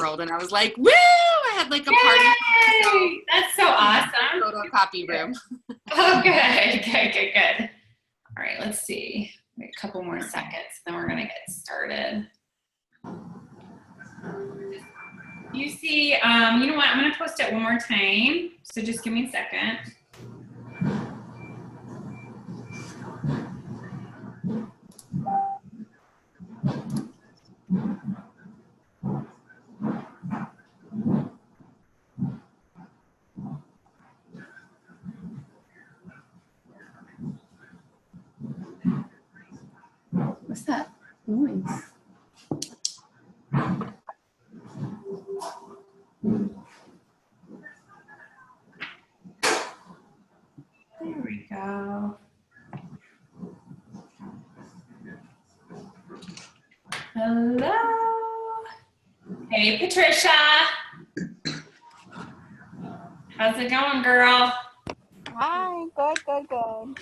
world. And I was like, woo! I had like a party. Yay! That's so awesome. Photocopy room. Oh, good. All right, let's see. Wait a couple more seconds, then we're gonna get started. You see, you know what? I'm gonna post it one more time. So just give me a second. What's that noise? There we go. Hello. Hey, Patricia. How's it going, girl? Hi, good.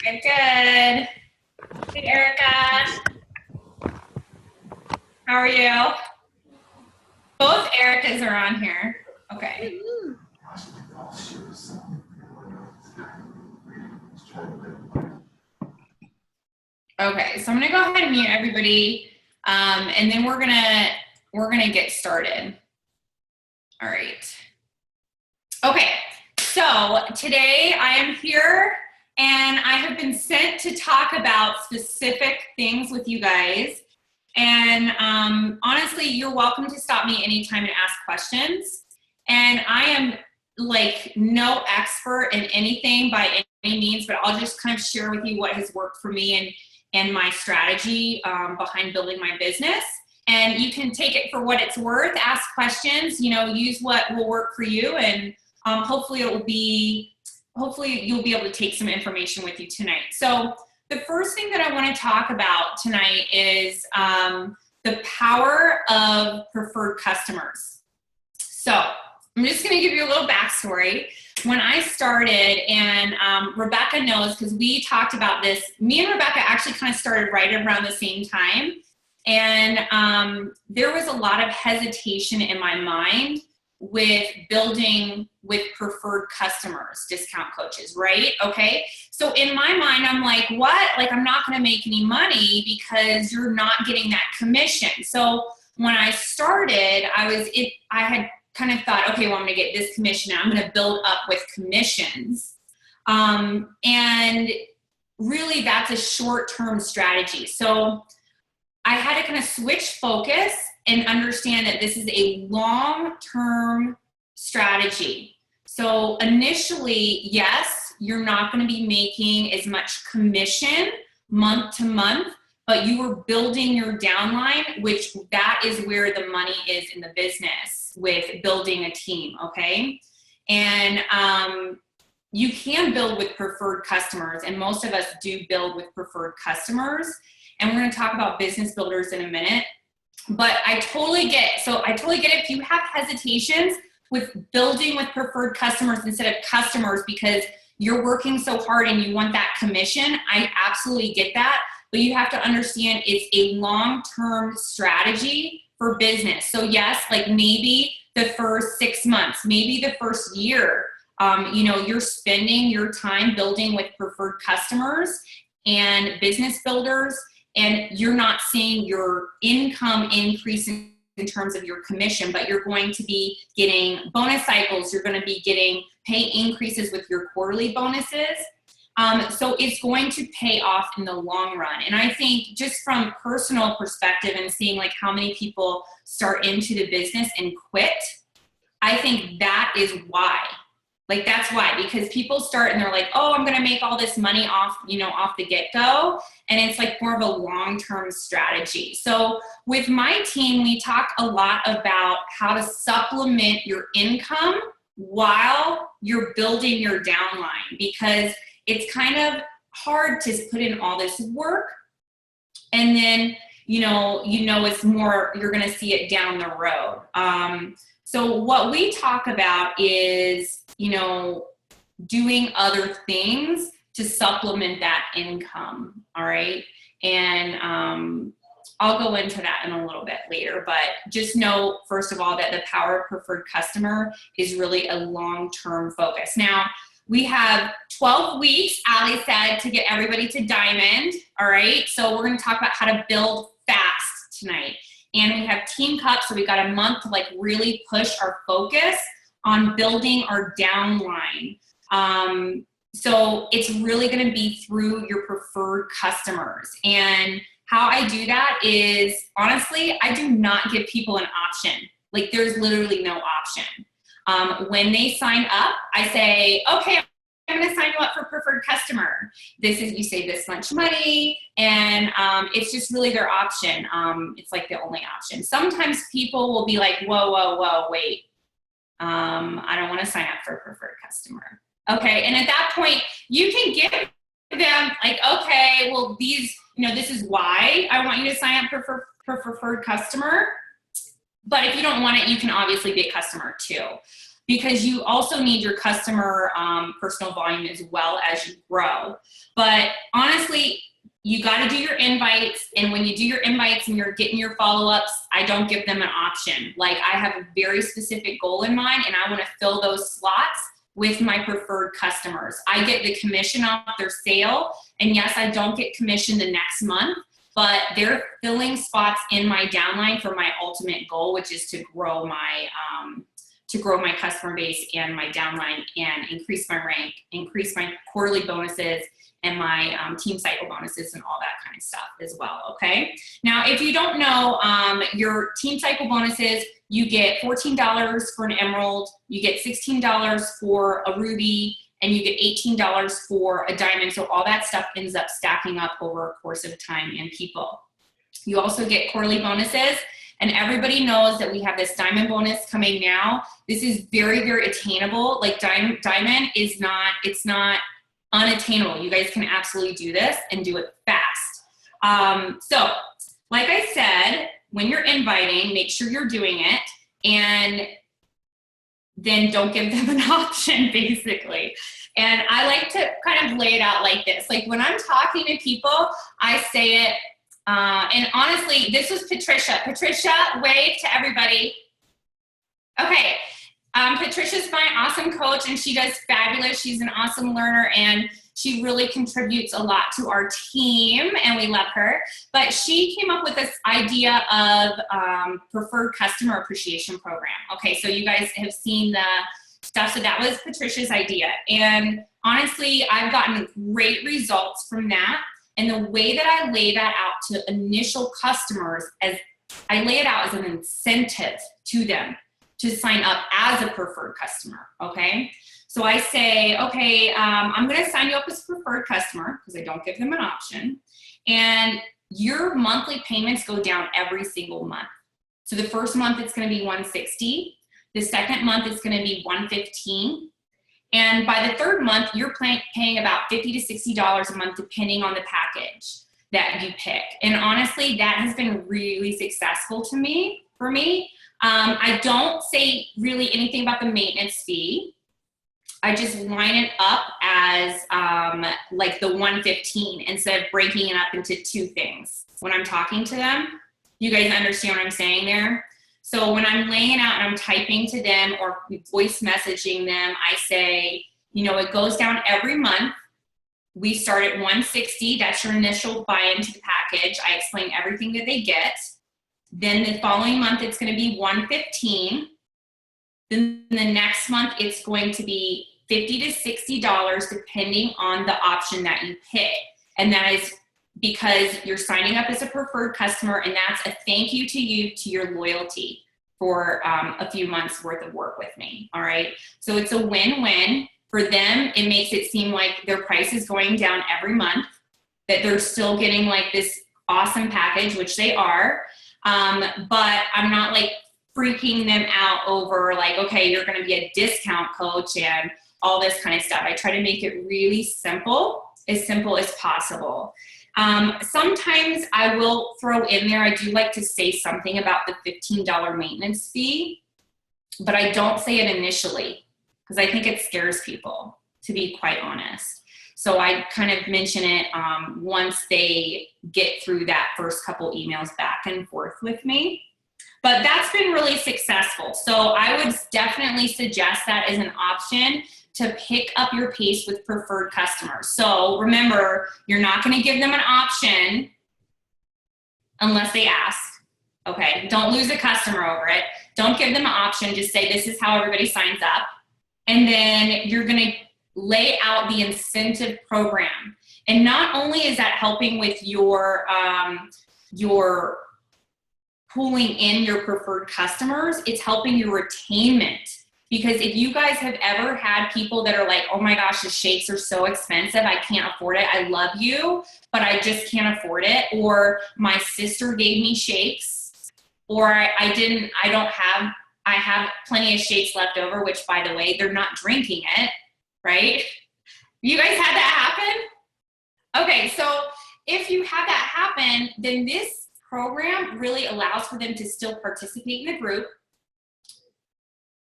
Good. Hey, Erica. How are you? Both Ericas are on here. Okay. Okay, so I'm gonna go ahead and mute everybody, and then we're gonna get started. All right. Okay, so today I am here and I have been sent to talk about specific things with you guys. And honestly, you're welcome to stop me anytime and ask questions. And I am like no expert in anything by any means, but I'll just kind of share with you what has worked for me and my strategy behind building my business. And you can take it for what it's worth, ask questions, you know, use what will work for you, and hopefully you'll be able to take some information with you tonight. So the first thing that I want to talk about tonight is the power of preferred customers. So I'm just going to give you a little backstory. When I started, and Rebecca knows because we talked about this, me and Rebecca actually kind of started right around the same time. And there was a lot of hesitation in my mind with building with preferred customers, discount coaches, right? Okay. So in my mind, I'm like, what? Like, I'm not going to make any money because you're not getting that commission. So when I started, I had kind of thought, okay, well, I'm going to get this commission. I'm going to build up with commissions. And really that's a short-term strategy. So I had to kind of switch focus and understand that this is a long-term strategy. So initially, yes, you're not going to be making as much commission month to month, but you are building your downline, which that is where the money is in the business with building a team, okay? And you can build with preferred customers, and most of us do build with preferred customers. And we're going to talk about business builders in a minute. But I totally get it if you have hesitations with building with preferred customers instead of customers because you're working so hard and you want that commission. I absolutely get that. But you have to understand it's a long-term strategy for business. So yes, like maybe the first 6 months, maybe the first year, you know, you're spending your time building with preferred customers and business builders, and you're not seeing your income increase in terms of your commission, but you're going to be getting bonus cycles. You're going to be getting pay increases with your quarterly bonuses. So it's going to pay off in the long run. And I think just from personal perspective and seeing like how many people start into the business and quit, I think that is why. Like that's why, because people start and they're like, oh, I'm going to make all this money off, you know, off the get-go. And it's like more of a long-term strategy. So with my team, we talk a lot about how to supplement your income while you're building your downline, because it's kind of hard to put in all this work. And then, you know, it's more, you're going to see it down the road. So what we talk about is, you know, doing other things to supplement that income. All right. And I'll go into that in a little bit later, but just know, first of all, that the power of preferred customer is really a long-term focus. Now, we have 12 weeks, Ali said, to get everybody to diamond, all right? So we're gonna talk about how to build fast tonight. And we have Team Cup, so we've got a month to like really push our focus on building our downline. So it's really gonna be through your preferred customers. And how I do that is, honestly, I do not give people an option. Like there's literally no option. When they sign up, I say, okay, I'm gonna sign you up for preferred customer. This is, you save this much money, and it's just really their option. It's like the only option. Sometimes people will be like, whoa, whoa, whoa, wait. I don't wanna sign up for a preferred customer. Okay, and at that point, you can give them like, okay, well these, this is why I want you to sign up for preferred customer. But if you don't want it, you can obviously be a customer too, because you also need your customer personal volume as well as you grow. But honestly, you got to do your invites, and when you do your invites and you're getting your follow-ups, I don't give them an option. Like I have a very specific goal in mind, and I want to fill those slots with my preferred customers. I get the commission off their sale, and yes, I don't get commission the next month, but they're filling spots in my downline for my ultimate goal, which is to grow my customer base and my downline and increase my rank, increase my quarterly bonuses and my team cycle bonuses and all that kind of stuff as well, okay? Now, if you don't know, your team cycle bonuses, you get $14 for an emerald, you get $16 for a ruby, and you get $18 for a diamond. So all that stuff ends up stacking up over a course of time and people. You also get quarterly bonuses, and everybody knows that we have this diamond bonus coming now. This is very, very attainable. Like diamond is not, it's not unattainable. You guys can absolutely do this and do it fast. So like I said, when you're inviting, make sure you're doing it, and then don't give them an option, basically. And I like to kind of lay it out like this. Like when I'm talking to people, I say it, and honestly, this was Patricia. Patricia, wave to everybody. Okay, Patricia's my awesome coach, and she does fabulous. She's an awesome learner, and she really contributes a lot to our team, and we love her. But she came up with this idea of preferred customer appreciation program. Okay, so you guys have seen the stuff. So that was Patricia's idea. And honestly, I've gotten great results from that. And the way that I lay that out to initial customers, as I lay it out as an incentive to them to sign up as a preferred customer, okay? So I say, okay, I'm gonna sign you up as a preferred customer because I don't give them an option. And your monthly payments go down every single month. So the first month it's gonna be $160. The second month it's gonna be $115. And by the third month, you're paying about $50 to $60 a month, depending on the package that you pick. And honestly, that has been really successful for me. I don't say really anything about the maintenance fee. I just line it up as like the 115 instead of breaking it up into two things. When I'm talking to them, you guys understand what I'm saying there? So when I'm laying it out and I'm typing to them or voice messaging them, I say, it goes down every month. We start at 160. That's your initial buy-in to the package. I explain everything that they get. Then the following month, it's going to be 115. Then the next month, it's going to be $50 to $60, depending on the option that you pick. And that is because you're signing up as a preferred customer, and that's a thank you to your loyalty for a few months worth of work with me, all right? So it's a win-win. For them, it makes it seem like their price is going down every month, that they're still getting like this awesome package, which they are, but I'm not like freaking them out over like, okay, you're gonna be a discount coach and all this kind of stuff. I try to make it really simple as possible. Sometimes I will throw in there, I do like to say something about the $15 maintenance fee, but I don't say it initially because I think it scares people, to be quite honest. So I kind of mention it once they get through that first couple emails back and forth with me. But that's been really successful. So I would definitely suggest that as an option to pick up your pace with preferred customers. So remember, you're not going to give them an option unless they ask. Okay, don't lose a customer over it. Don't give them an option. Just say, this is how everybody signs up. And then you're going to lay out the incentive program. And not only is that helping with your pulling in your preferred customers, it's helping your retainment. Because if you guys have ever had people that are like, oh my gosh, the shakes are so expensive, I can't afford it. I love you, but I just can't afford it. Or my sister gave me shakes, or I have plenty of shakes left over, which by the way, they're not drinking it, right? You guys had that happen? Okay, so if you have that happen, then this program really allows for them to still participate in the group.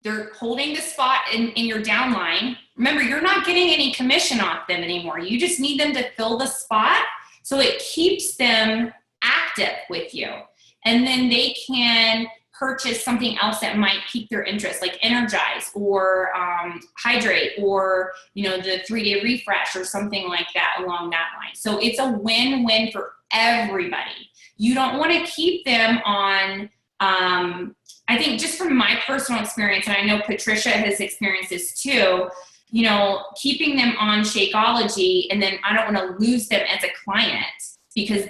They're holding the spot in your downline. Remember, you're not getting any commission off them anymore. You just need them to fill the spot so it keeps them active with you. And then they can purchase something else that might pique their interest, like Energize or Hydrate, or the 3-day refresh or something like that along that line. So it's a win-win for everybody. You don't want to keep them on, I think just from my personal experience, and I know Patricia has experienced this too, keeping them on Shakeology, and then I don't want to lose them as a client because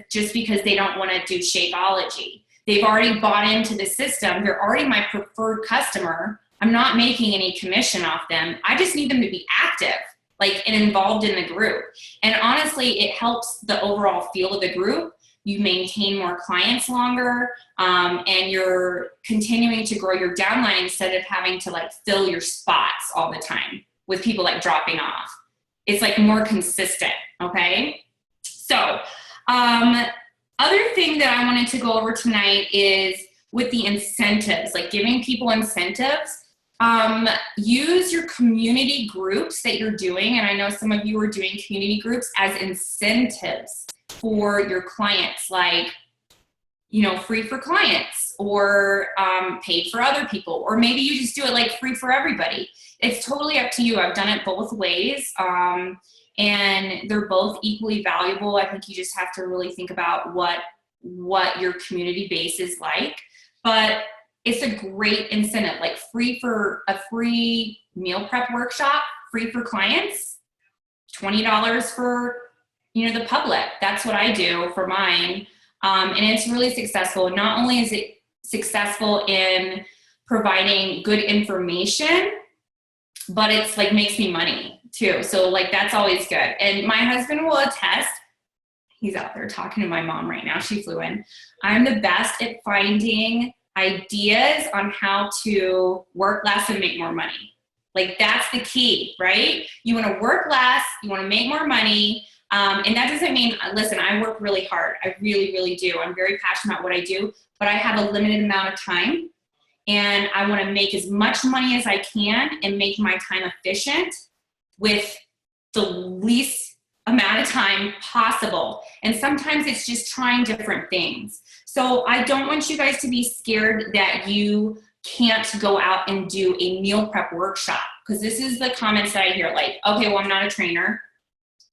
they don't want to do Shakeology. They've already bought into the system. They're already my preferred customer. I'm not making any commission off them. I just need them to be active, and involved in the group. And honestly, it helps the overall feel of the group. You maintain more clients longer, and you're continuing to grow your downline instead of having to fill your spots all the time with people dropping off. It's more consistent, okay? So, other thing that I wanted to go over tonight is with the incentives, giving people incentives. Use your community groups that you're doing, and I know some of you are doing community groups as incentives for your clients, free for clients, or paid for other people, or maybe you just do it free for everybody. It's totally up to you. I've done it both ways, and they're both equally valuable. I think you just have to really think about what your community base is like. But it's a great incentive, a free meal prep workshop, free for clients, $20 for the public. That's what I do for mine. And it's really successful. Not only is it successful in providing good information, but it's makes me money too. So that's always good. And my husband will attest. He's out there talking to my mom right now. She flew in. I'm the best at finding ideas on how to work less and make more money. That's the key, right? You want to work less, you want to make more money. And that doesn't mean, listen, I work really hard. I really, really do. I'm very passionate about what I do, but I have a limited amount of time, and I want to make as much money as I can and make my time efficient with the least amount of time possible. And sometimes it's just trying different things. So I don't want you guys to be scared that you can't go out and do a meal prep workshop, because this is the comments that I hear, okay, well, I'm not a trainer.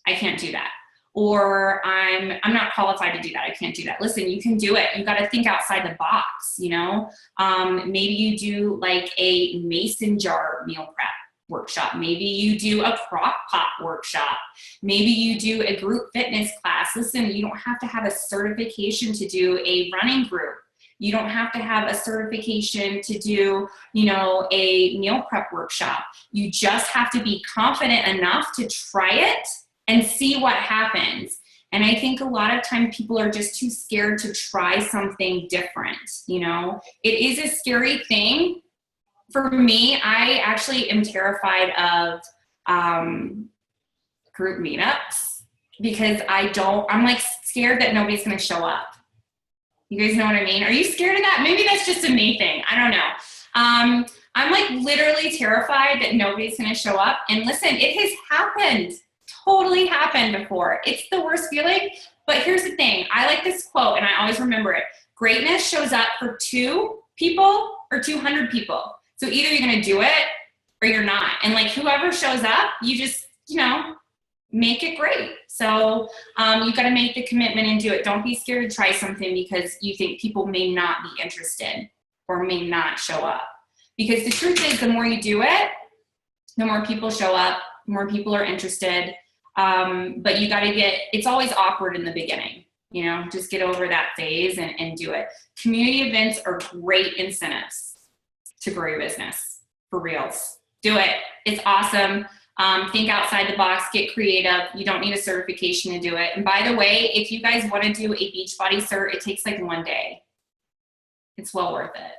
I can't do that. Or I'm not qualified to do that. I can't do that. Listen, you can do it. You got to think outside the box, Maybe you do a mason jar meal prep workshop. Maybe you do a crock pot workshop. Maybe you do a group fitness class. Listen, you don't have to have a certification to do a running group. You don't have to have a certification to do, a meal prep workshop. You just have to be confident enough to try it and see what happens. And I think a lot of time people are just too scared to try something different. It is a scary thing. For me, I actually am terrified of group meetups, because I'm scared that nobody's going to show up. You guys know what I mean? Are you scared of that? Maybe that's just a me thing. I don't know. I'm literally terrified that nobody's going to show up. And listen, it has happened. totally happened before. It's the worst feeling. But here's the thing. I like this quote, and I always remember it. Greatness shows up for 2 people or 200 people. So either you're going to do it or you're not. And like whoever shows up, you just, make it great. So you got to make the commitment and do it. Don't be scared to try something because you think people may not be interested or may not show up. Because the truth is, the more you do it, the more people show up, the more people are interested. But you got to it's always awkward in the beginning, just get over that phase and do it. Community events are great incentives to grow your business, for reals. Do it. It's awesome. Think outside the box, get creative. You don't need a certification to do it. And by the way, if you guys want to do a Beachbody cert, it takes like 1 day. It's well worth it.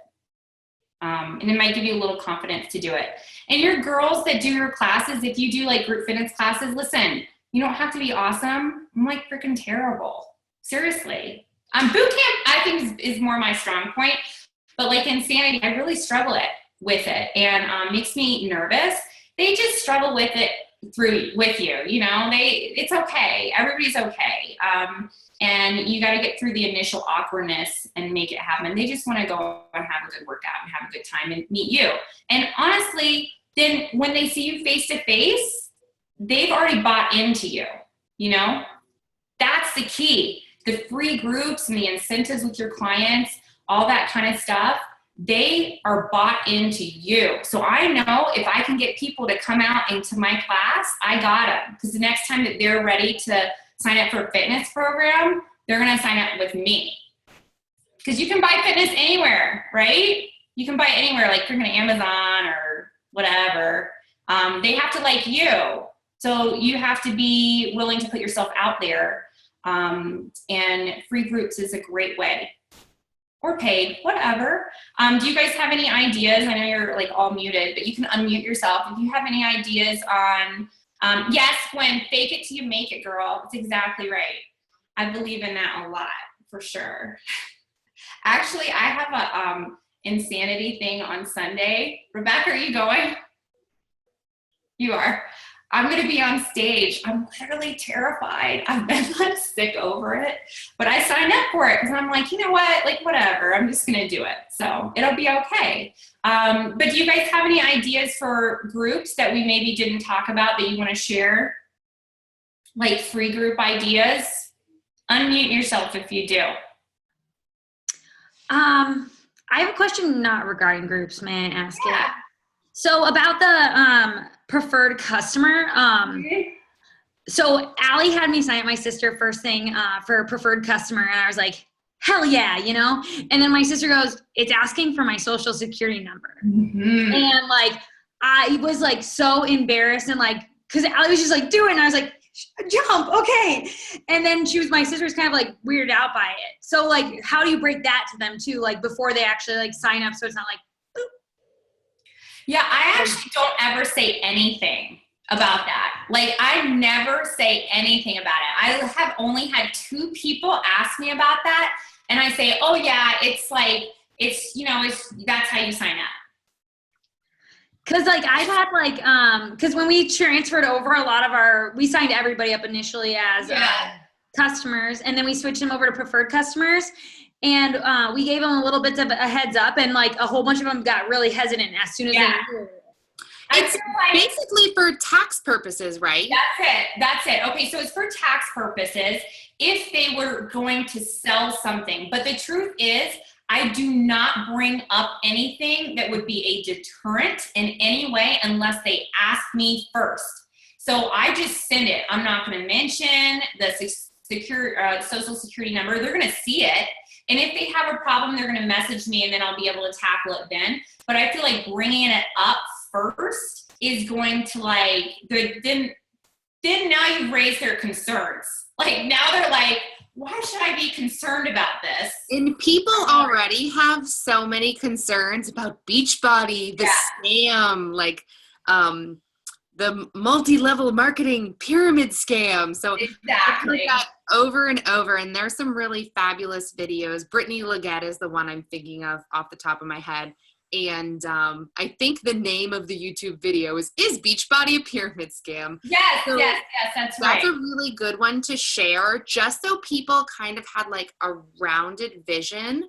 And it might give you a little confidence to do it. And your girls that do your classes, if you do like group fitness classes, listen, you don't have to be awesome. I'm like freaking terrible. Seriously. Boot camp, I think is more my strong point, but like Insanity, I really struggle with it and makes me nervous. They just struggle with it with you, it's okay. Everybody's okay. And you got to get through the initial awkwardness and make it happen. They just want to go and have a good workout and have a good time and meet you. And honestly, then when they see you face to face, they've already bought into you, That's the key. The free groups and the incentives with your clients, all that kind of stuff, they are bought into you. So I know if I can get people to come out into my class, I got them. Because the next time that they're ready to sign up for a fitness program, they're going to sign up with me. Because you can buy fitness anywhere, right? You can buy it anywhere, like you're going to Amazon or whatever. They have to like you. So you have to be willing to put yourself out there. And free groups is a great way. Or paid, whatever. Do you guys have any ideas? I know you're like all muted, but you can unmute yourself. If you have any ideas on, yes, Gwen, fake it till you make it, girl. That's exactly right. I believe in that a lot, for sure. Actually, I have a Insanity thing on Sunday. Rebecca, are you going? You are. I'm going to be on stage. I'm literally terrified. I've been like sick over it, but I signed up for it because I'm like, you know what? Like, whatever. I'm just going to do it. So it'll be okay. But do you guys have any ideas for groups that we maybe didn't talk about that you want to share? Like free group ideas? Unmute yourself if you do. I have a question not regarding groups. May I ask it? So about the preferred customer, so Allie had me sign up my sister first thing for a preferred customer, and I was like, hell yeah, And then my sister goes, it's asking for my social security number. Mm-hmm. And like, I was like so embarrassed and like, because Allie was just like, do it. And I was like, jump, okay. And then my sister's kind of like weirded out by it. So like, how do you break that to them too? Like before they actually like sign up, so it's not like, yeah, I actually don't ever say anything about that. Like, I never say anything about it. I have only had 2 people ask me about that, and I say, oh yeah, it's that's how you sign up. Cause like I've had like, cause when we transferred over we signed everybody up initially as customers, and then we switched them over to preferred customers. And we gave them a little bit of a heads up, and like a whole bunch of them got really hesitant as soon as they knew. It's basically for tax purposes, right? That's it. Okay, so it's for tax purposes if they were going to sell something. But the truth is, I do not bring up anything that would be a deterrent in any way unless they ask me first. So I just send it. I'm not going to mention the social security number. They're going to see it. And if they have a problem, they're going to message me, and then I'll be able to tackle it then. But I feel like bringing it up first is going to then now you've raised their concerns. Like now they're like, why should I be concerned about this? And people already have so many concerns about Beachbody, the scam, like the multi-level marketing pyramid scam. So exactly. I've heard that over and over, and there's some really fabulous videos. Brittany Leggett is the one I'm thinking of off the top of my head. And I think the name of the YouTube video is Beachbody a Pyramid Scam? Yes, So yes, that's right. that's a really good one to share, just so people kind of had like a rounded vision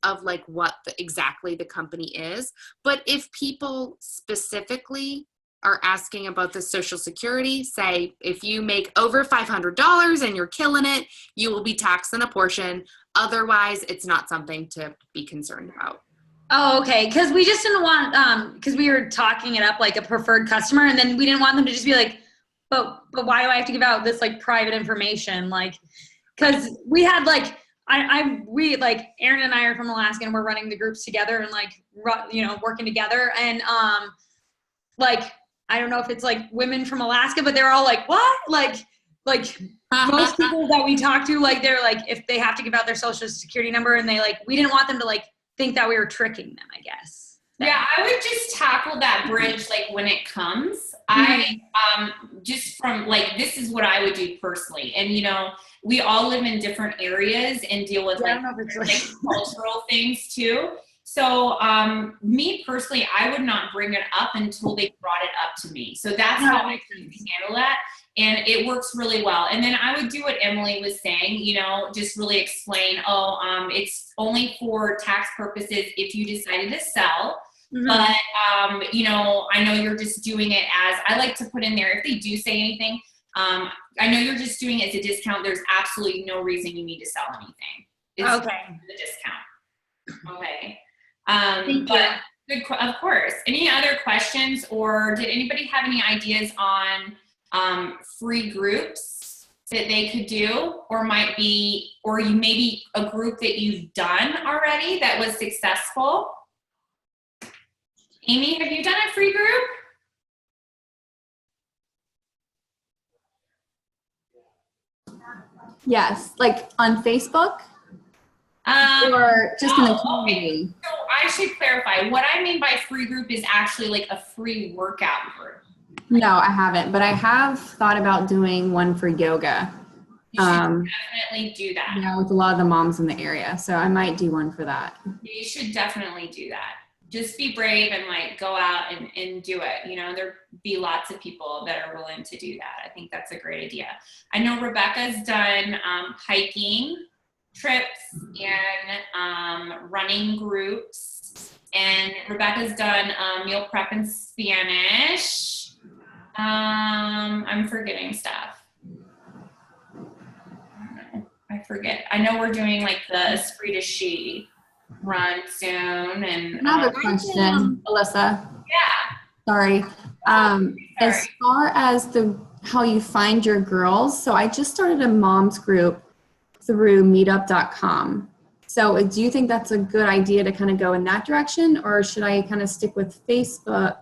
of like what exactly the company is. But if people specifically are asking about the Social Security, say if you make over $500 and you're killing it, you will be taxed on a portion. Otherwise, it's not something to be concerned about. Oh, okay. Because we just didn't want, because we were talking it up like a preferred customer, and then we didn't want them to just be like, but why do I have to give out this like private information? Like, because we had like, we like Erin and I are from Alaska, and we're running the groups together and like, working together. And like, I don't know if it's like women from Alaska, but they're all like, what? Like most people that we talk to, like, they're like, if they have to give out their social security number, and they like, we didn't want them to like think that we were tricking them, I guess. Yeah, I would just tackle that bridge like when it comes. I just from like, this is what I would do personally. And we all live in different areas and deal with like cultural things too. So me personally, I would not bring it up until they brought it up to me. So that's how I handle that. And it works really well. And then I would do what Emily was saying, just really explain, it's only for tax purposes if you decided to sell. Mm-hmm. But, I know you're just doing it as, I like to put in there, if they do say anything, I know you're just doing it as a discount. There's absolutely no reason you need to sell anything. It's okay. The discount. Okay. Thank but you. Good, of course. Any other questions, or did anybody have any ideas on free groups that they could do, or you maybe a group that you've done already that was successful? Amy, have you done a free group? Yes, like on Facebook or just in the community. Okay. So I should clarify. What I mean by free group is actually like a free workout group. No, I haven't, but I have thought about doing one for yoga. You should definitely do that. Yeah, with a lot of the moms in the area. So I might do one for that. You should definitely do that. Just be brave and like go out and do it. There'll be lots of people that are willing to do that. I think that's a great idea. I know Rebecca's done hiking trips and running groups. And Rebecca's done meal prep in Spanish. I'm forgetting stuff. I forget. I know we're doing like the Esprit de She run soon. And another question, Alyssa. Yeah. Sorry. As far as how you find your girls, so I just started a mom's group through meetup.com. So do you think that's a good idea to kind of go in that direction, or should I kind of stick with Facebook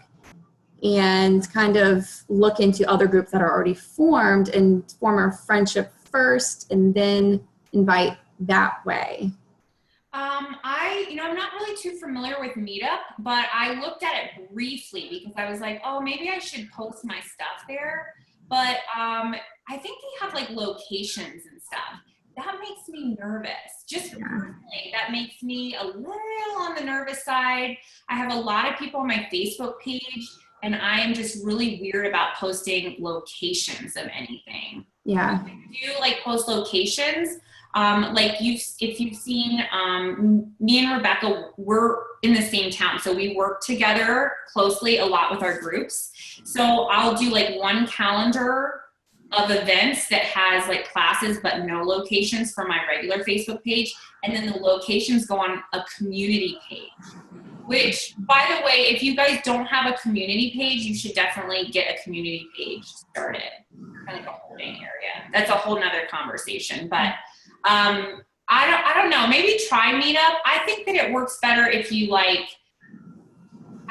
and kind of look into other groups that are already formed and form a friendship first and then invite that way? I'm not really too familiar with Meetup, but I looked at it briefly because I was like, oh, maybe I should post my stuff there. But I think they have like locations and stuff. That makes me nervous. Just personally, that makes me a little on the nervous side. I have a lot of people on my Facebook page, and I am just really weird about posting locations of anything. Yeah. I do like post locations. If you've seen, me and Rebecca, we're in the same town. So we work together closely a lot with our groups. So I'll do like one calendar of events that has like classes, but no locations for my regular Facebook page. And then the locations go on a community page, which, by the way, if you guys don't have a community page, you should definitely get a community page started. Kind of like a holding area. That's a whole nother conversation, but I don't know. Maybe try Meetup. I think that it works better if you I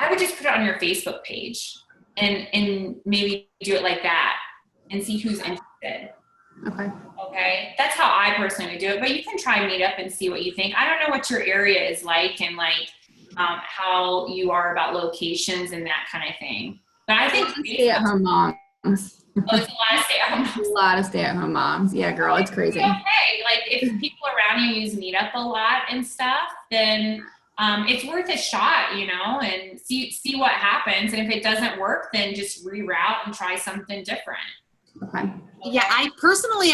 would just put it on your Facebook page and maybe do it like that and see who's interested. Okay. That's how I personally would do it, but you can try Meetup and see what you think. I don't know what your area is like and how you are about locations and that kind of thing. But I think stay-at-home moms. Oh, it's a lot of stay-at-home moms. A lot of stay-at-home moms. Yeah, girl, it's crazy. Okay, like if people around you use Meetup a lot and stuff, then it's worth a shot, you know, and see what happens. And if it doesn't work, then just reroute and try something different. Okay. Yeah, I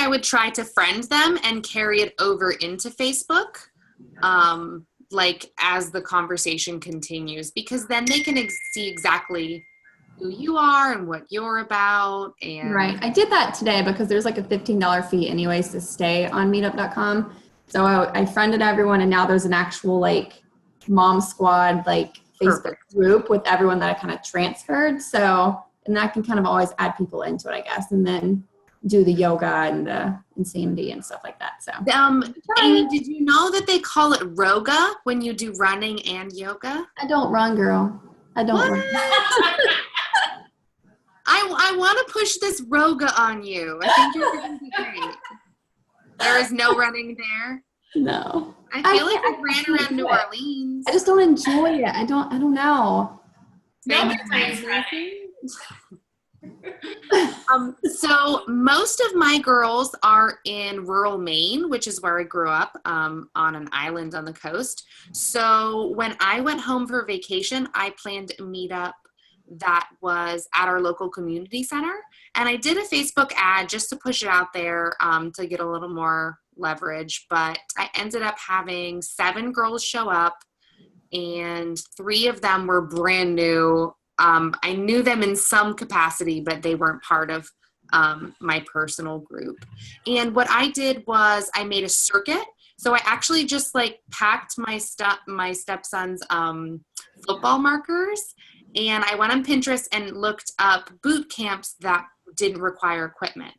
would try to friend them and carry it over into Facebook, like as the conversation continues, because then they can see exactly who you are and what you're about. And Right. I did that today because there's like a $15 fee anyways to stay on meetup.com. So I friended everyone, and now there's an actual like mom squad, like Facebook Perfect. group with everyone that I kind of transferred. So, and that can kind of always add people into it, I guess, and then do the yoga and the insanity and stuff like that. So, Amy, did you know that they call it roga when you do running and yoga? I don't run, girl. I don't What? run. I want to push this roga on you. I think you're going to be great. There is no running there. No. I feel like you ran around New Orleans. I just don't enjoy it. I don't know. Maybe nice running. So most of my girls are in rural Maine, which is where I grew up, on an island on the coast. So when I went home for vacation, I planned a meetup that was at our local community center. And I did a Facebook ad just to push it out there, to get a little more leverage. But I ended up having 7 girls show up, and 3 of them were brand new. I knew them in some capacity, but they weren't part of my personal group. And what I did was I made a circuit. So I actually just like packed my stepson's football markers, and I went on Pinterest and looked up boot camps that didn't require equipment.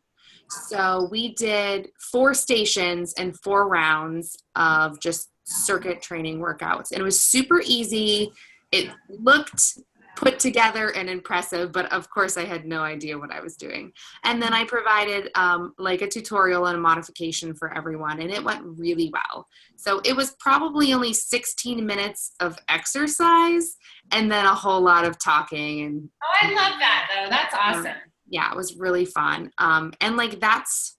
So we did 4 stations and 4 rounds of just circuit training workouts. And it was super easy. It looked put together and impressive, but of course I had no idea what I was doing. And then I provided like a tutorial and a modification for everyone, and it went really well. So it was probably only 16 minutes of exercise and then a whole lot of talking. And Oh, I love that though. That's awesome. yeah, it was really fun. And like that's,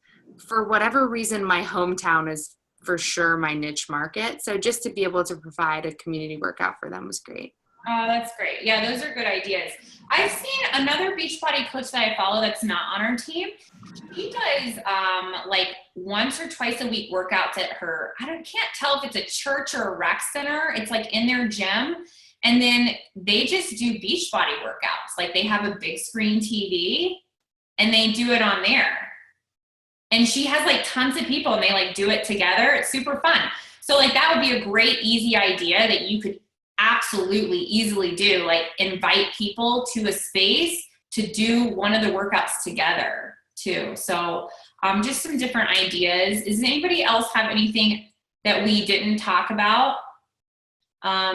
for whatever reason, my hometown is for sure my niche market. So just to be able to provide a community workout for them was great. Oh, that's great. Yeah, those are good ideas. I've seen another Beachbody coach that I follow that's not on our team. He does like once or twice a week workouts at her, can't tell if it's a church or a rec center. It's like in their gym. And then they just do Beachbody workouts. Like they have a big screen TV and they do it on there. And she has like tons of people and they like do it together. It's super fun. So like that would be a great, easy idea that you could absolutely easily do, like invite people to a space to do one of the workouts together too. So just some different ideas. Does anybody else have anything that we didn't talk about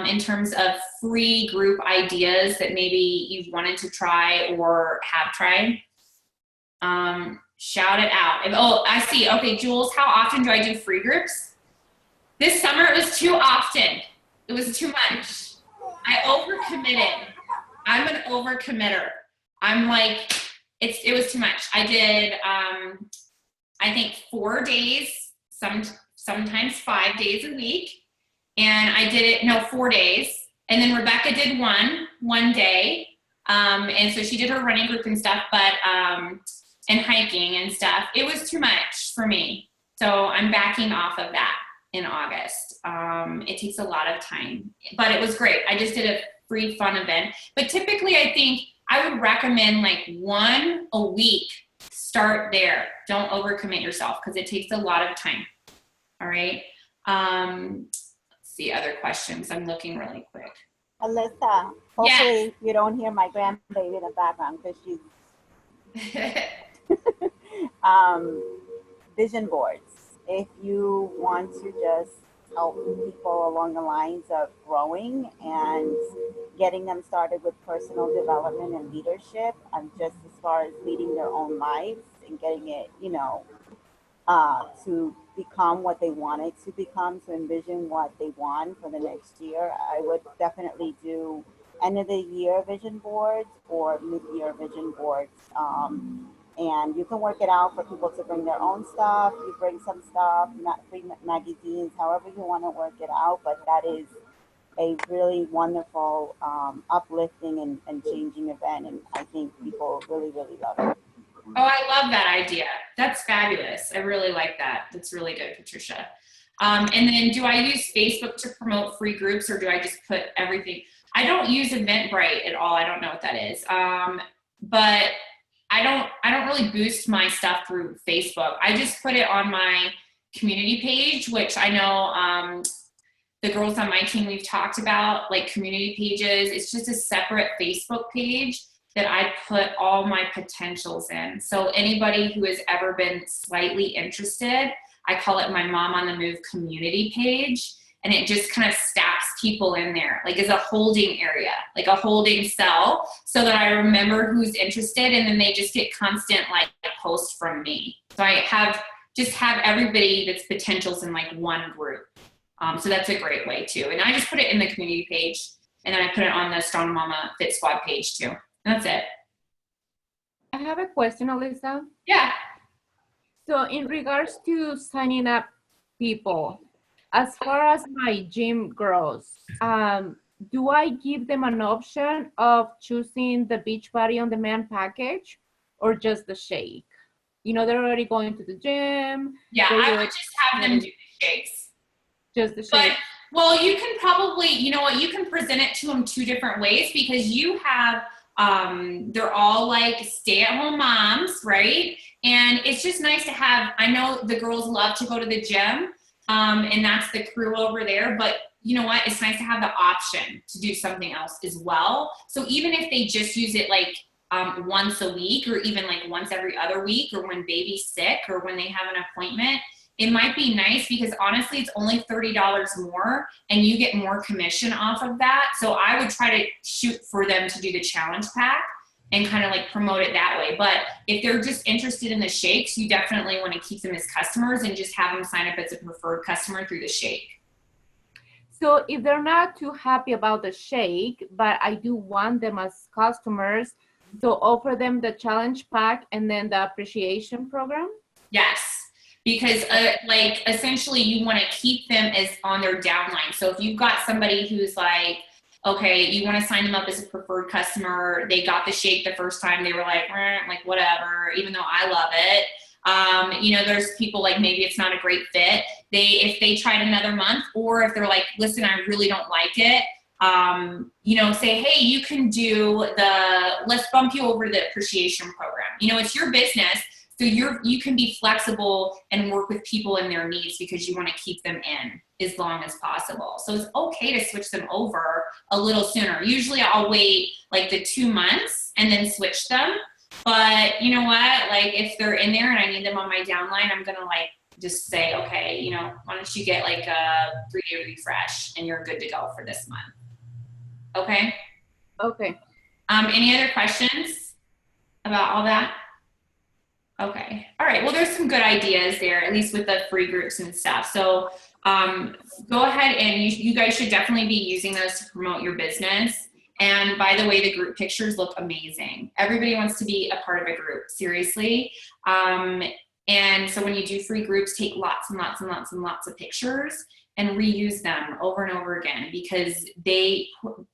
in terms of free group ideas that maybe you've wanted to try or have tried? Shout it out. Oh, I see. Okay, Jules, how often do I do free groups? This summer it was too often. It was too much. I overcommitted. I'm an overcommitter. I'm like, it was too much. I did, I think 4 days, sometimes 5 days a week. And I did it, 4 days. And then Rebecca did one day. And so she did her running group and stuff, but, and hiking and stuff. It was too much for me. So I'm backing off of that in August. It takes a lot of time, but it was great. I just did a free fun event. But typically I think I would recommend like 1 a week. Start there. Don't overcommit yourself because it takes a lot of time. All right. Let's see other questions. I'm looking really quick. Alyssa, hopefully you don't hear my grandbaby in the background because she's vision boards. If you want to just help people along the lines of growing and getting them started with personal development and leadership, and just as far as leading their own lives and getting it, to become what they want it to become, to envision what they want for the next year, I would definitely do end of the year vision boards or mid-year vision boards. And you can work it out for people to bring their own stuff. You bring some stuff, not free magazines, however you want to work it out. But that is a really wonderful, uplifting and changing event. And I think people really, really love it. Oh, I love that idea. That's fabulous. I really like that. That's really good, Patricia. And then do I use Facebook to promote free groups, or do I just put everything? I don't use Eventbrite at all. I don't know what that is. But I don't really boost my stuff through Facebook. I just put it on my community page, which I know the girls on my team, we've talked about, like community pages. It's just a separate Facebook page that I put all my potentials in. So anybody who has ever been slightly interested, I call it my Mom on the Move community page. And it just kind of stacks people in there, like as a holding area, like a holding cell, so that I remember who's interested, and then they just get constant like posts from me. So I have everybody that's potentials in like one group. So that's a great way too. And I just put it in the community page, and then I put it on the Strong Mama Fit Squad page too. And that's it. I have a question, Alyssa. Yeah. So in regards to signing up people, as far as my gym girls, do I give them an option of choosing the Beachbody On Demand package or just the shake? You know, they're already going to the gym. Yeah, I would just have them do the shakes. Just the shake. Well, you can probably, you know what, you can present it to them two different ways, because you have, they're all like stay-at-home moms, right? And it's just nice to have, I know the girls love to go to the gym, and that's the crew over there, but you know what, it's nice to have the option to do something else as well. So even if they just use it like once a week, or even like once every other week, or when baby's sick, or when they have an appointment, it might be nice, because honestly, it's only $30 more and you get more commission off of that. So I would try to shoot for them to do the challenge pack and kind of like promote it that way. But if they're just interested in the shakes, you definitely want to keep them as customers and just have them sign up as a preferred customer through the shake. So if they're not too happy about the shake, but I do want them as customers, so offer them the challenge pack and then the appreciation program? Yes, because like essentially you want to keep them as on their downline. So if you've got somebody who's like, okay, you want to sign them up as a preferred customer, they got the shake the first time, they were like whatever, even though I love it. You know, there's people like maybe it's not a great fit. If they tried another month, or if they're like, listen, I really don't like it, you know, say, hey, you can do let's bump you over to the appreciation program. You know, it's your business, so you can be flexible and work with people and their needs, because you want to keep them in as long as possible. So it's okay to switch them over a little sooner. Usually I'll wait like the 2 months and then switch them. But you know what, like if they're in there and I need them on my downline, I'm going to like just say, okay, you know, why don't you get like a 3-day refresh and you're good to go for this month. Okay. Okay. Any other questions about all that? Okay. All right. Well, there's some good ideas there, at least with the free groups and stuff. So go ahead and you guys should definitely be using those to promote your business. And by the way, the group pictures look amazing. Everybody wants to be a part of a group, seriously. And so when you do free groups, take lots and lots and lots and lots of pictures and reuse them over and over again, because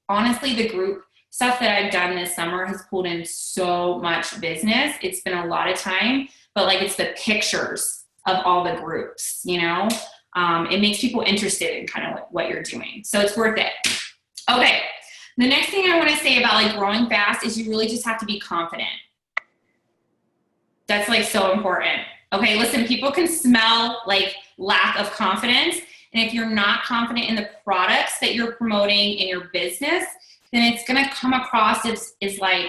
honestly, the group stuff that I've done this summer has pulled in so much business. It's been a lot of time, but like it's the pictures of all the groups, you know, it makes people interested in kind of what you're doing. So it's worth it. Okay. The next thing I want to say about like growing fast is you really just have to be confident. That's like so important. Okay. Listen, people can smell like lack of confidence. And if you're not confident in the products that you're promoting in your business, then it's going to come across as like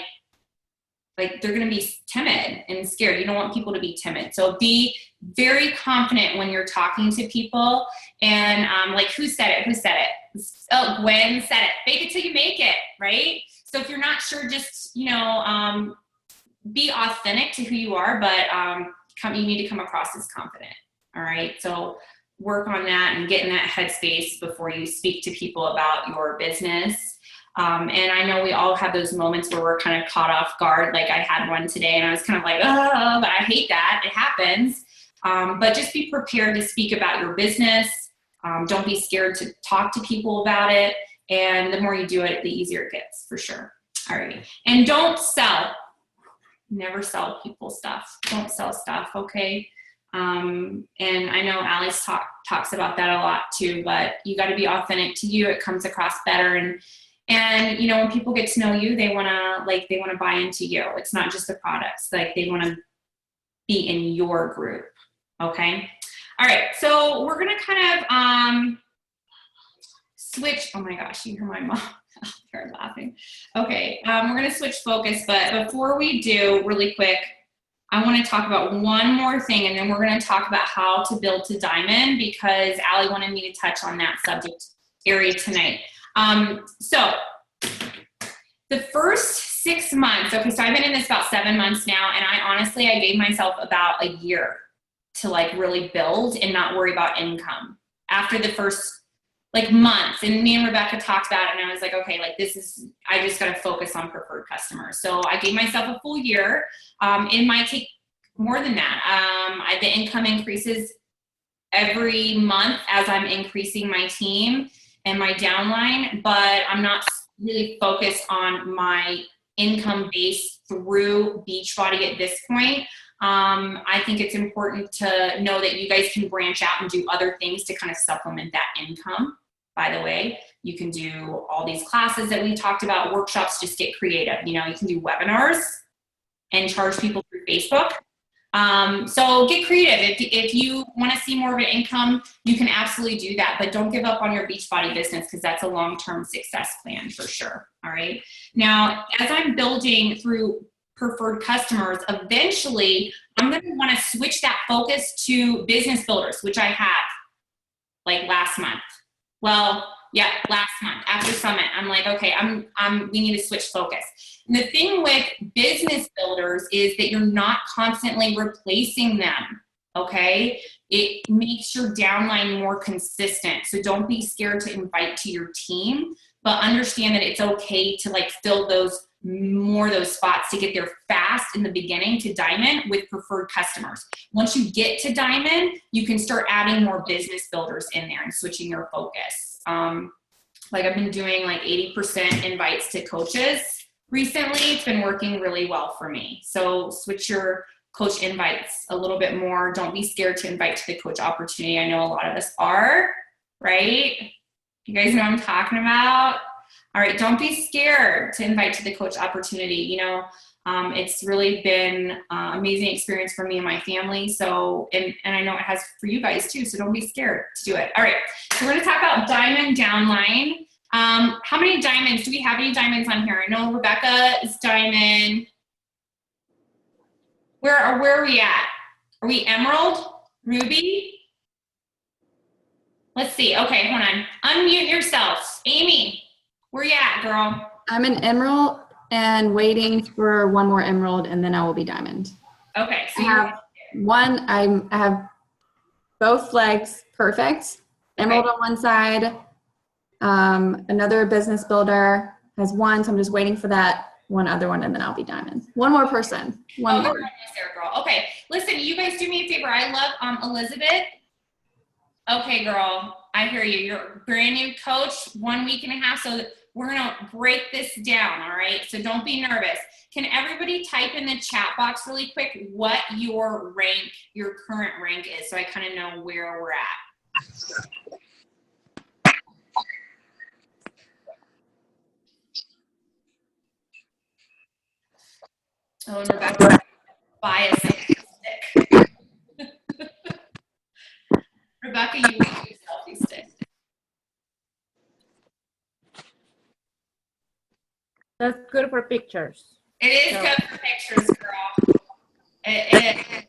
they're going to be timid and scared. You don't want people to be timid. So be very confident when you're talking to people. And like, who said it? Oh, Gwen said it. Fake it till you make it, right? So if you're not sure, just, you know, be authentic to who you are, but you need to come across as confident. All right. So work on that and get in that headspace before you speak to people about your business. And I know we all have those moments where we're kind of caught off guard. Like I had one today and I was kind of like, oh, but I hate that. It happens. But just be prepared to speak about your business. Don't be scared to talk to people about it. And the more you do it, the easier it gets, for sure. All right. And don't sell. Never sell people stuff. Don't sell stuff, okay? And I know Alice talks about that a lot too, but you got to be authentic to you. It comes across better. And you know, when people get to know you, they want to buy into you. It's not just the products. Like, they want to be in your group. Okay. All right. So we're going to kind of, switch. Oh my gosh, you hear my mom out there laughing. Okay. We're going to switch focus, but before we do, really quick, I want to talk about one more thing, and then we're going to talk about how to build to diamond, because Allie wanted me to touch on that subject area tonight. So the first 6 months, okay, so I've been in this about 7 months now, and I gave myself about a year to like really build and not worry about income after the first like months. And me and Rebecca talked about it, and I was like, okay, like I just got to focus on preferred customers. So I gave myself a full year. It might take more than that. The income increases every month as I'm increasing my team and my downline, but I'm not really focused on my income base through Beachbody at this point. I think it's important to know that you guys can branch out and do other things to kind of supplement that income. By the way, you can do all these classes that we talked about, workshops. Just get creative. You know, you can do webinars and charge people through Facebook. So get creative. If you want to see more of an income, you can absolutely do that, but don't give up on your Beachbody business, because that's a long-term success plan for sure. All right. Now, as I'm building through preferred customers, eventually I'm going to want to switch that focus to business builders, which I had like last month. Well, yeah, last month after Summit, I'm like, okay, we need to switch focus. And the thing with business builders is that you're not constantly replacing them, okay? It makes your downline more consistent. So don't be scared to invite to your team, but understand that it's okay to like fill those spots to get there fast in the beginning to diamond with preferred customers. Once you get to diamond, you can start adding more business builders in there and switching your focus. Like I've been doing like 80% invites to coaches recently. It's been working really well for me. So switch your coach invites a little bit more. Don't be scared to invite to the coach opportunity. I know a lot of us are, right? You guys know what I'm talking about? All right, don't be scared to invite to the coach opportunity. You know, it's really been an amazing experience for me and my family. So, and I know it has for you guys too. So don't be scared to do it. All right, so we're gonna talk about diamond downline. How many diamonds? Do we have any diamonds on here? I know Rebecca is diamond. Where are we at? Are we emerald? Ruby? Let's see. Okay, hold on. Unmute yourself. Amy, where you at, girl? I'm an emerald and waiting for one more emerald, and then I will be diamond. Okay. So I have both legs perfect. Emerald on one side. Another business builder has one, so I'm just waiting for that one other one, and then I'll be diamond. One more person. One more. There, girl. Okay. Listen, you guys do me a favor. I love Elizabeth. Okay, girl. I hear you. You're a brand new coach, 1 week and a half. So we're going to break this down. All right. So don't be nervous. Can everybody type in the chat box really quick what your current rank is, so I kind of know where we're at? Oh, and Rebecca, bias stick. Rebecca, you need your selfie stick. That's good for pictures. It is good for pictures, girl. It is.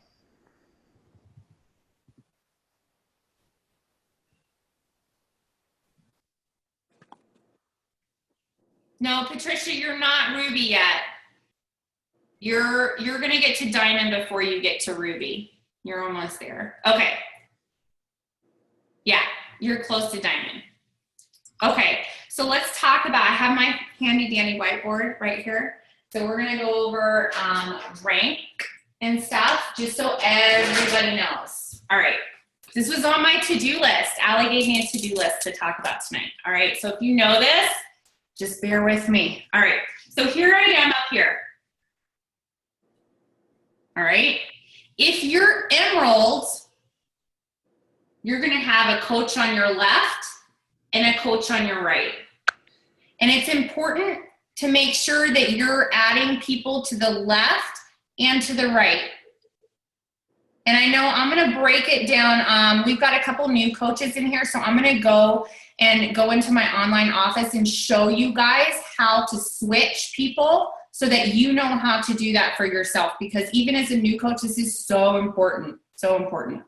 No, Patricia, you're not Ruby yet. You're gonna get to diamond before you get to Ruby. You're almost there. Okay. Yeah, you're close to diamond. Okay, so let's talk about, I have my handy dandy whiteboard right here. So we're gonna go over rank and stuff just so everybody knows. All right, This was on my to-do list. Allie gave me a to-do list to talk about tonight. All right, so if you know this, just bear with me. All right, so here I am up here. All right, if you're emerald, you're gonna have a coach on your left and a coach on your right. And it's important to make sure that you're adding people to the left and to the right. And I know I'm gonna break it down. We've got a couple new coaches in here, so I'm gonna go into my online office and show you guys how to switch people so that you know how to do that for yourself, because even as a new coach, this is so important, so important.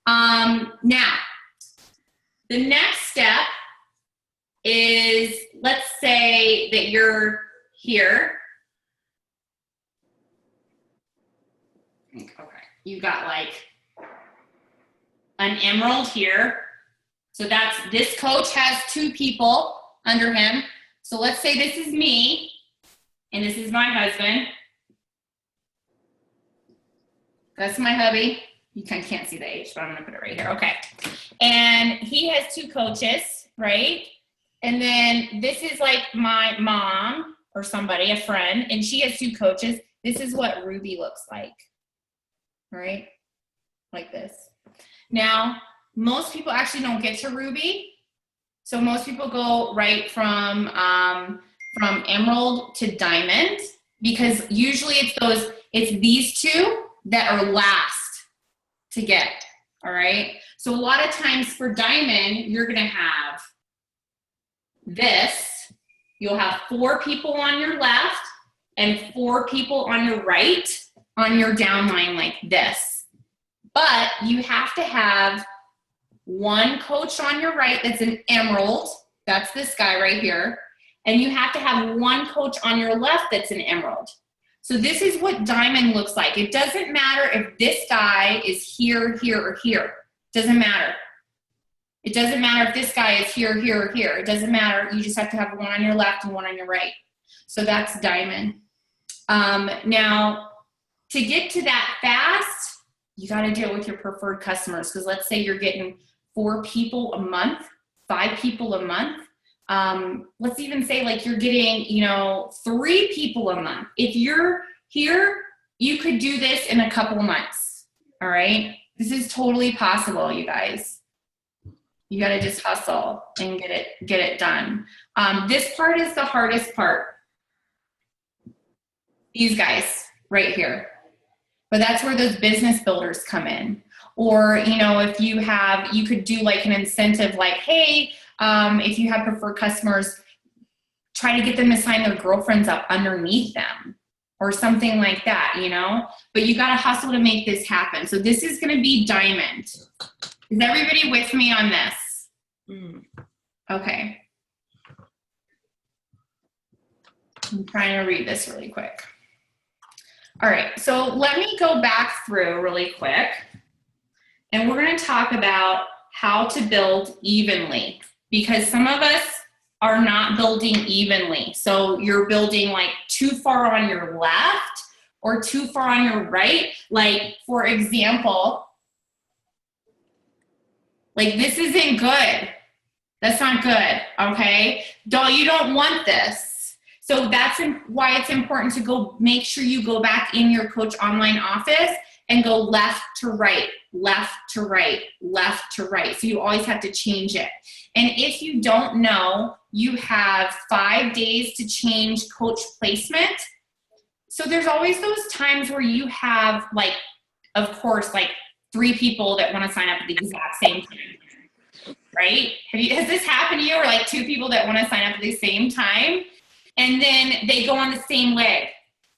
Now, the next step is, let's say that you're here. Okay, you got like an emerald here. So this coach has 2 people under him. So let's say this is me and this is my husband. That's my hubby. You can't see the H, but I'm gonna put it right here. Okay. And he has 2 coaches, right? And then this is like my mom or somebody, a friend, and she has 2 coaches. This is what Ruby looks like, right? Like this. Now, most people actually don't get to Ruby. So most people go right from emerald to diamond, because usually it's these 2 that are last to get, all right? So a lot of times for diamond, you're gonna have this. You'll have 4 people on your left and 4 people on your right on your downline like this. But you have to have 1 coach on your right that's an emerald. That's this guy right here. And you have to have 1 coach on your left that's an emerald. So this is what diamond looks like. It doesn't matter if this guy is here, here, or here. It doesn't matter. It doesn't matter if this guy is here, here, or here. It doesn't matter. You just have to have 1 on your left and 1 on your right. So that's diamond. Now, to get to that fast, you got to deal with your preferred customers. Because let's say you're getting 4 people a month, 5 people a month. Let's even say like you're getting, 3 people a month. If you're here, you could do this in a couple months. All right. This is totally possible, you guys. You got to just hustle and get it done. This part is the hardest part. These guys right here. But that's where those business builders come in. Or, if you could do like an incentive like, hey, if you have preferred customers, try to get them to sign their girlfriends up underneath them or something like that, But you got to hustle to make this happen. So this is going to be diamond. Is everybody with me on this? Okay. I'm trying to read this really quick. All right, so let me go back through really quick, and we're going to talk about how to build evenly, because some of us are not building evenly. So you're building like too far on your left or too far on your right. Like, for example, like this isn't good. That's not good, okay? You don't want this. So that's why it's important to make sure you go back in your coach online office and go left to right, left to right, left to right. So you always have to change it. And if you don't know, you have 5 days to change coach placement. So there's always those times where you have, like, of course, like 3 people that want to sign up at the exact same time, right? Has this happened to you, or like 2 people that want to sign up at the same time? And then they go on the same leg.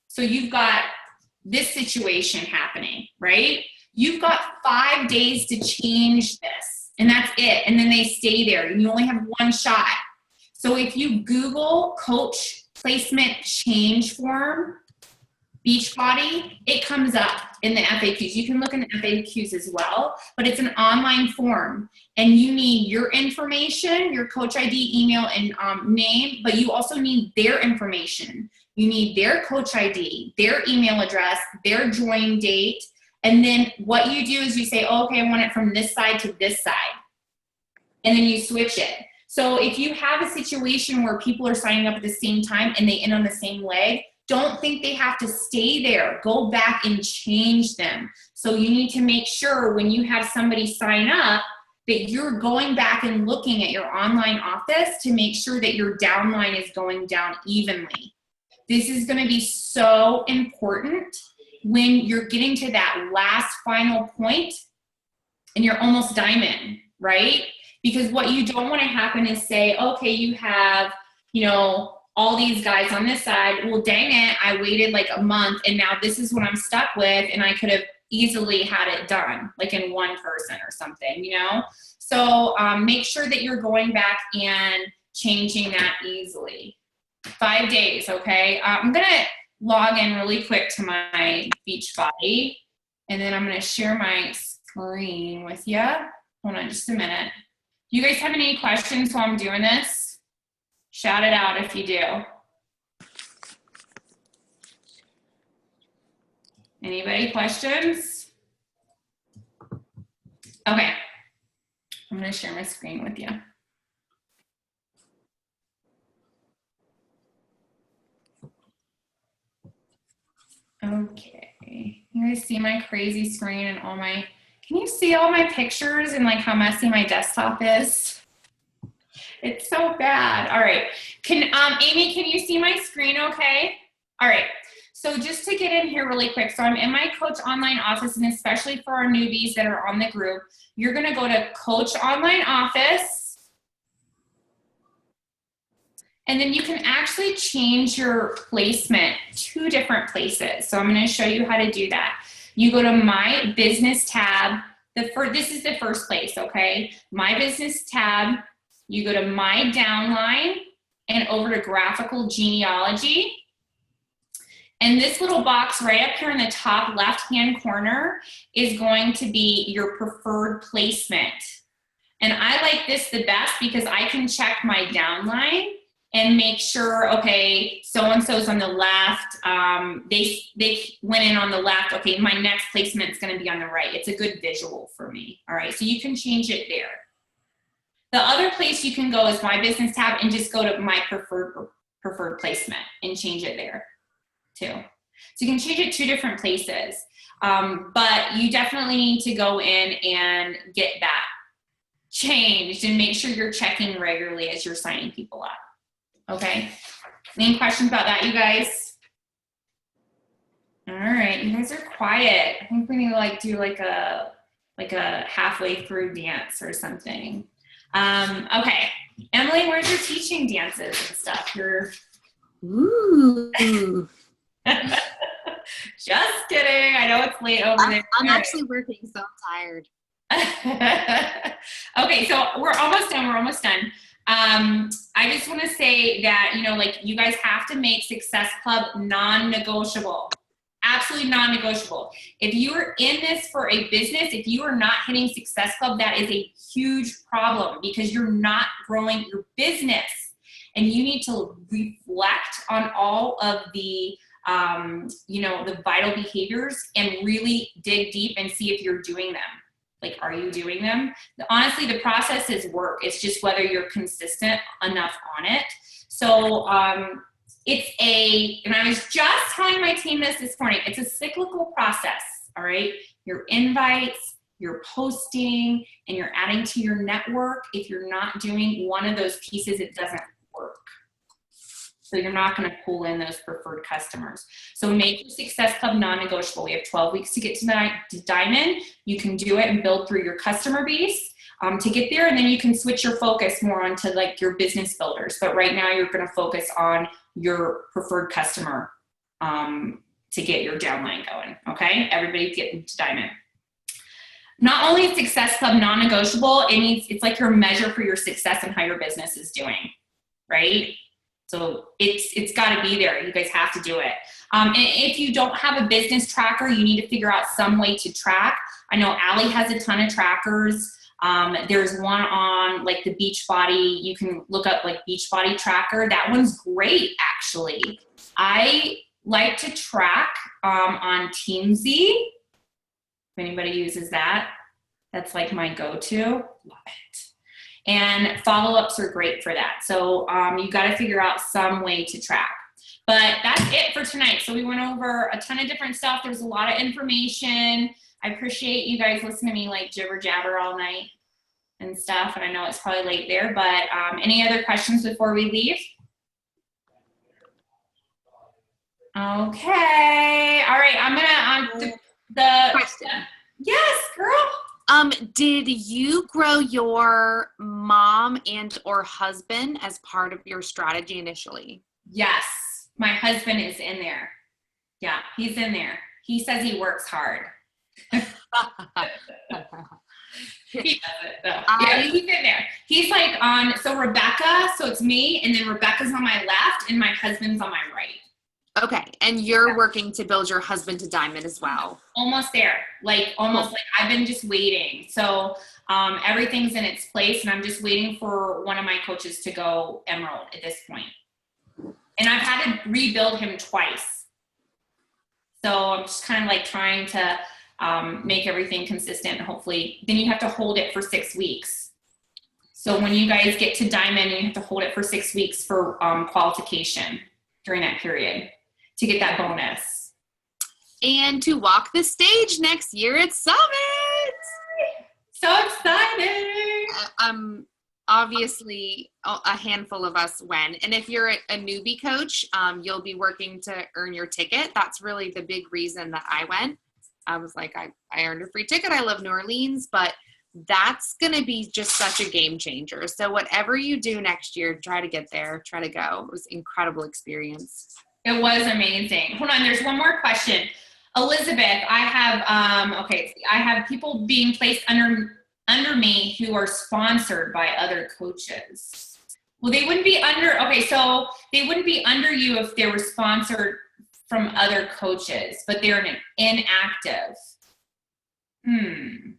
So you've got this situation happening, right? You've got 5 days to change this, and that's it. And then they stay there, and you only have 1 shot. So if you Google coach placement change form, Beachbody, it comes up in the FAQs. You can look in the FAQs as well, but it's an online form, and you need your information, your coach ID, email, and name, but you also need their information. You need their coach ID, their email address, their join date, And then what you do is you say, oh, okay, I want it from this side to this side. And then you switch it. So if you have a situation where people are signing up at the same time and they end on the same leg, don't think they have to stay there. Go back and change them. So you need to make sure when you have somebody sign up that you're going back and looking at your online office to make sure that your downline is going down evenly. This is going to be so important when you're getting to that last final point and you're almost diamond, right? Because what you don't want to happen is say, okay, you have, you know, all these guys on this side. Well, dang it, I waited like a month and now this is what I'm stuck with, and I could have easily had it done like in one person or something, you know? So make sure that you're going back and changing that easily. 5 days, okay? I'm gonna log in really quick to my Beachbody, and then I'm gonna share my screen with you. Hold on just a minute. You guys have any questions while I'm doing this? Shout it out if you do. Anybody questions? Okay, I'm gonna share my screen with you. Okay, you guys see my crazy screen and all my, can you see all my pictures and like how messy my desktop is? It's so bad. All right, Amy, can you see my screen okay? All right, so just to get in here really quick, so I'm in my Coach Online office, and especially for our newbies that are on the group, you're gonna go to Coach Online Office, and then you can actually change your placement 2 different places. So I'm gonna show you how to do that. You go to My Business tab. This is the first place, okay? My Business tab. You go to My Downline and over to Graphical Genealogy. And this little box right up here in the top left-hand corner is going to be your preferred placement. And I like this the best because I can check my downline and make sure, okay, so-and-so's on the left, they went in on the left, okay, my next placement is gonna be on the right. It's a good visual for me, all right? So you can change it there. The other place you can go is My Business tab and just go to My Preferred Placement and change it there too. So you can change it 2 different places, but you definitely need to go in and get that changed and make sure you're checking regularly as you're signing people up. Okay, any questions about that, you guys? All right, you guys are quiet. I think we need to like do like a halfway through dance or something. Okay, Emily, where's your teaching dances and stuff? Ooh. Just kidding. I know it's late over there. I'm actually working, so I'm tired. Okay, so we're almost done. I just want to say that, you know, like you guys have to make Success Club non-negotiable. Absolutely non-negotiable. If you are in this for a business, if you are not hitting Success Club, that is a huge problem because you're not growing your business. And you need to reflect on all of the, you know, the vital behaviors and really dig deep and see if you're doing them. Like, are you doing them? Honestly, the process is work. It's just whether you're consistent enough on it. So and I was just telling my team this morning, it's a cyclical process, all right? Your invites, your posting, and you're adding to your network. If you're not doing one of those pieces, it doesn't work. So you're not gonna pull in those preferred customers. So make your Success Club non-negotiable. We have 12 weeks to get to Diamond. You can do it and build through your customer base to get there, and then you can switch your focus more onto like your business builders. But right now you're gonna focus on your preferred customer to get your downline going, okay? Everybody get into Diamond. Not only is Success Club non-negotiable, it's like your measure for your success and how your business is doing, right? So it's got to be there. You guys have to do it. And if you don't have a business tracker, you need to figure out some way to track. I know Allie has a ton of trackers. There's one on like the Beachbody. You can look up like Beachbody tracker. That one's great, actually. I like to track on Teamsy. anybody uses that, that's like my go-to. Love it. And follow-ups are great for that. So you got to figure out some way to track. But that's it for tonight. So we went over a ton of different stuff. There's a lot of information. I appreciate you guys listening to me like jibber jabber all night and stuff. And I know it's probably late there, but any other questions before we leave? Okay. All right. I'm gonna the Question. Yes, girl. Did you grow your mom and or husband as part of your strategy initially? Yes. My husband is in there. Yeah, he's in there. He says he works hard. He does it though. Yeah, he's in there. He's like on, so Rebecca, so it's me, and then Rebecca's on my left, and my husband's on my right. Okay, and you're working to build your husband to diamond as well. Almost there, like almost like I've been just waiting. So everything's in its place, and I'm just waiting for one of my coaches to go emerald at this point. And I've had to rebuild him twice. So I'm just kind of like trying to make everything consistent. And hopefully, then you have to hold it for 6 weeks. So when you guys get to diamond, you have to hold it for 6 weeks for qualification during that period to get that bonus. And to walk the stage next year at Summit. So exciting. Obviously a handful of us went. And if you're a newbie coach, you'll be working to earn your ticket. That's really the big reason that I went. I was like, I earned a free ticket. I love New Orleans, but that's going to be just such a game changer. So whatever you do next year, try to get there, try to go. It was an incredible experience. It was amazing. Hold on, there's one more question. Elizabeth, I have people being placed under me who are sponsored by other coaches. Well, they wouldn't be under, so they wouldn't be under you if they were sponsored from other coaches, but they're inactive. No,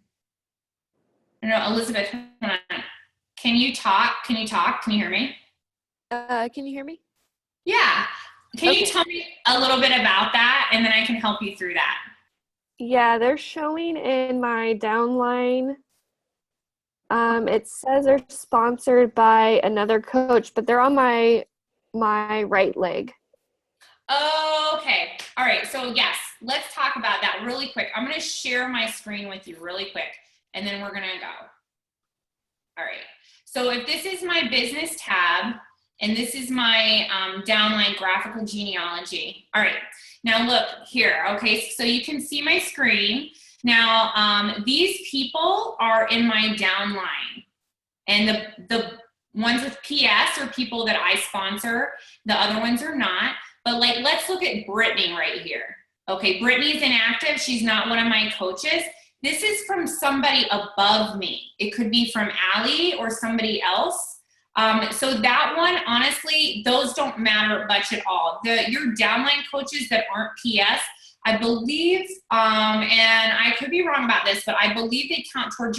Elizabeth, hold on. Can you talk? Can you hear me? Can you hear me? Yeah. Can you tell me a little bit about that, and then I can help you through that? Yeah, they're showing in my downline. It says they're sponsored by another coach, but they're on my right leg. Okay. All right. So yes, let's talk about that really quick. I'm going to share my screen with you really quick, and then we're going to go. All right. So if this is my business tab, and this is my downline graphical genealogy. All right. Now look here. Okay. So you can see my screen. Now, these people are in my downline, and the ones with PS are people that I sponsor. The other ones are not. But like, let's look at Brittany right here. Okay, Brittany's inactive. She's not one of my coaches. This is from somebody above me. It could be from Allie or somebody else. So that one, honestly, those don't matter much at all. Your downline coaches that aren't PS, I believe, and I could be wrong about this, but I believe they count towards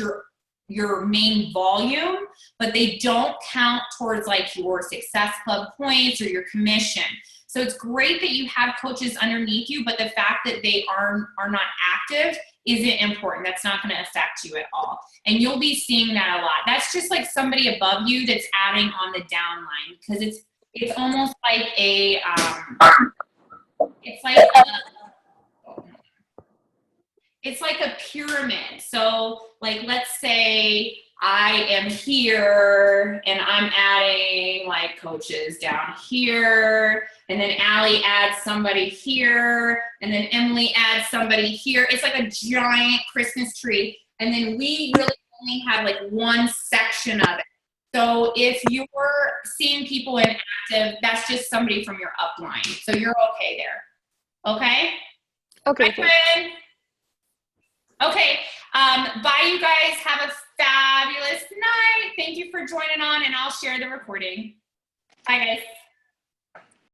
your main volume, but they don't count towards like your Success Club points or your commission. So it's great that you have coaches underneath you, but the fact that they are not active isn't important. That's not going to affect you at all. And you'll be seeing that a lot. That's just like somebody above you that's adding on the downline, because it's almost like a it's like a pyramid. So like, let's say I am here and I'm adding like coaches down here, and then Allie adds somebody here, and then Emily adds somebody here. It's like a giant Christmas tree. And then we really only have like one section of it. So if you're seeing people inactive, that's just somebody from your upline. So you're okay there. Okay? Okay. Bye, friend. Okay. Bye, you guys. Have a fabulous night. Thank you for joining on, and I'll share the recording. Bye, guys.